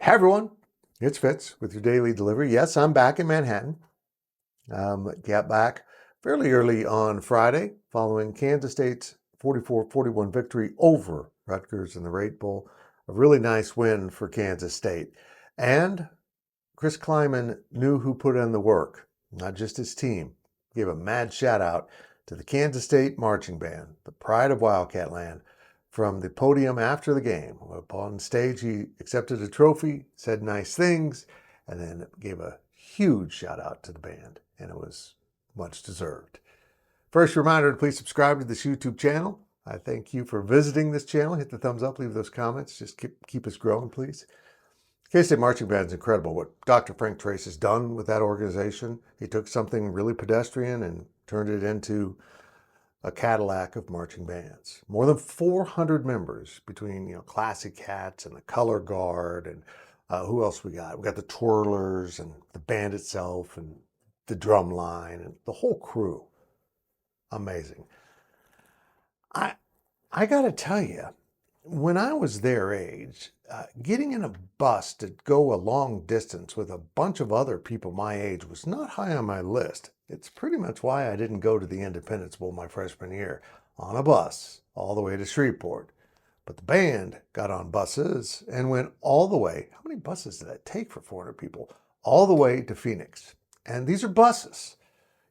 Hey everyone, it's Fitz with your daily delivery. Yes, I'm back in Manhattan. Got back fairly early on Friday following Kansas State's 44-41 victory over Rutgers in the Rate Bowl. A really nice win for Kansas State. And Chris Klieman knew who put in the work, not just his team. Gave a mad shout out to the Kansas State marching band, the Pride of Wildcat Land, from the podium after the game. Up on stage, he accepted a trophy, said nice things, and then gave a huge shout out to the band, and it was much deserved. First reminder to please subscribe to this YouTube channel. I thank you for visiting this channel. Hit the thumbs up, leave those comments. Just keep us growing, please. K-State Marching Band is incredible. What Dr. Frank Trace has done with that organization, he took something really pedestrian and turned it into a Cadillac of marching bands. More than 400 members between classic hats and the color guard and who else we got? We got the twirlers and the band itself and the drum line and the whole crew. Amazing. I got to tell you, when I was their age, getting in a bus to go a long distance with a bunch of other people my age was not high on my list. It's pretty much why I didn't go to the Independence Bowl my freshman year on a bus all the way to Shreveport. But the band got on buses and went all the way. How many buses did that take for 400 people? All the way to Phoenix. And these are buses.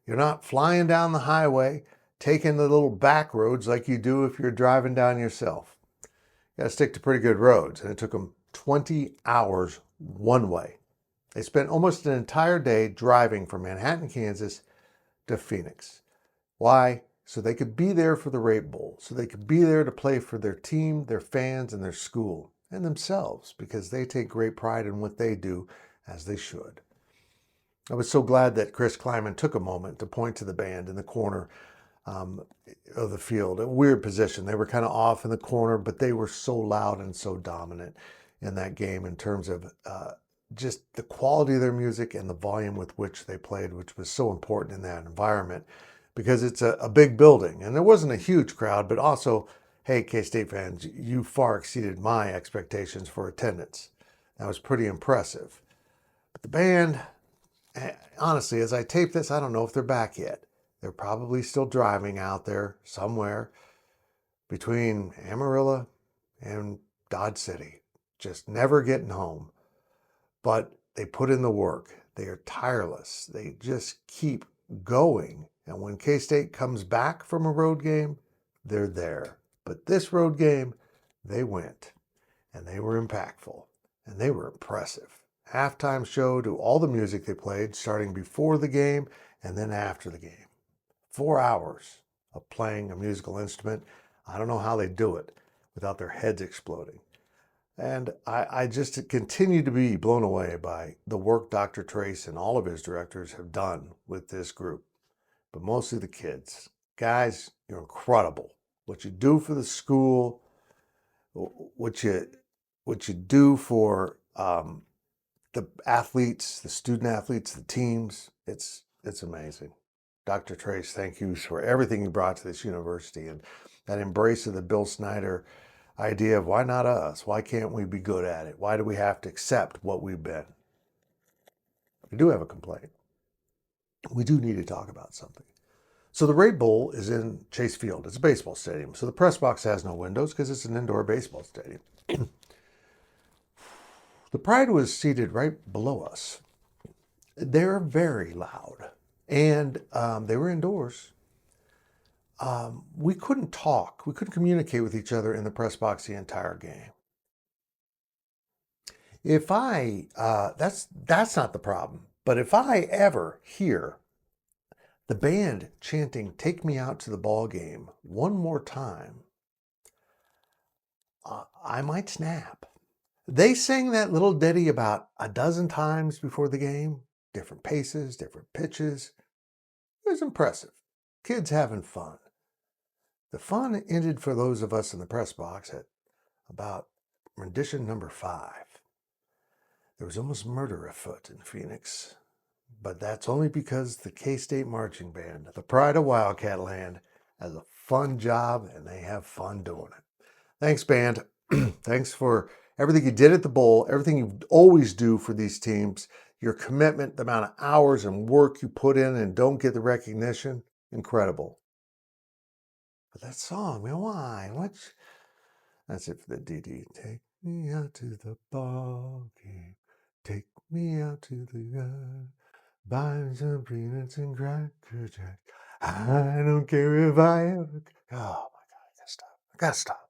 You're not flying down the highway, taking the little back roads like you do if you're driving down yourself. You got to stick to pretty good roads, and it took them 20 hours one way. They spent almost an entire day driving from Manhattan, Kansas to Phoenix. Why? So they could be there for the Rate Bowl, so they could be there to play for their team, their fans, and their school, and themselves, because they take great pride in what they do, as they should. I was so glad that Chris Klieman took a moment to point to the band in the corner of the field, a weird position. They were kind of off in the corner, but they were so loud and so dominant in that game in terms of just the quality of their music and the volume with which they played, which was so important in that environment because it's a big building. And there wasn't a huge crowd, but also, hey, K-State fans, you far exceeded my expectations for attendance. That was pretty impressive. But the band, honestly, as I tape this, I don't know if they're back yet. They're probably still driving out there somewhere between Amarillo and Dodge City, just never getting home. But they put in the work. They are tireless. They just keep going. And when K-State comes back from a road game, they're there. But this road game, they went. And they were impactful. And they were impressive. Halftime show to all the music they played, starting before the game and then after the game. 4 hours of playing a musical instrument. I don't know how they do it without their heads exploding. And I just continue to be blown away by the work Dr. Trace and all of his directors have done with this group, but mostly the kids. Guys, you're incredible. What you do for the school, what you do for the athletes, the student athletes, the teams, it's amazing. Dr. Trace, thank you for everything you brought to this university and that embrace of the Bill Snyder idea of why not us? Why can't we be good at it? Why do we have to accept what we've been? We do have a complaint. We do need to talk about something. So the Rate Bowl is in Chase Field. It's a baseball stadium. So the press box has no windows because it's an indoor baseball stadium. The Pride was seated right below us. They're very loud. And they were indoors. We couldn't talk. We couldn't communicate with each other in the press box the entire game. If that's not the problem. But if I ever hear the band chanting "Take Me Out to the Ball Game" one more time, I might snap. They sang that little ditty about a dozen times before the game, different paces, different pitches. It was impressive. Kids having fun. The fun ended for those of us in the press box at about rendition number 5. There was almost murder afoot in Phoenix, but that's only because the K-State Marching Band, the Pride of Wildcat Land, has a fun job and they have fun doing it. Thanks, band. Thanks for Everything you did at the bowl, everything you always do for these teams, your commitment, the amount of hours and work you put in and don't get the recognition, incredible. But that song, man, why? What's that's it for the DD. Take me out to the ball game. Take me out to the yard. Buy some peanuts and Cracker Jack. I don't care if I ever. Oh my God, I gotta stop. I gotta stop.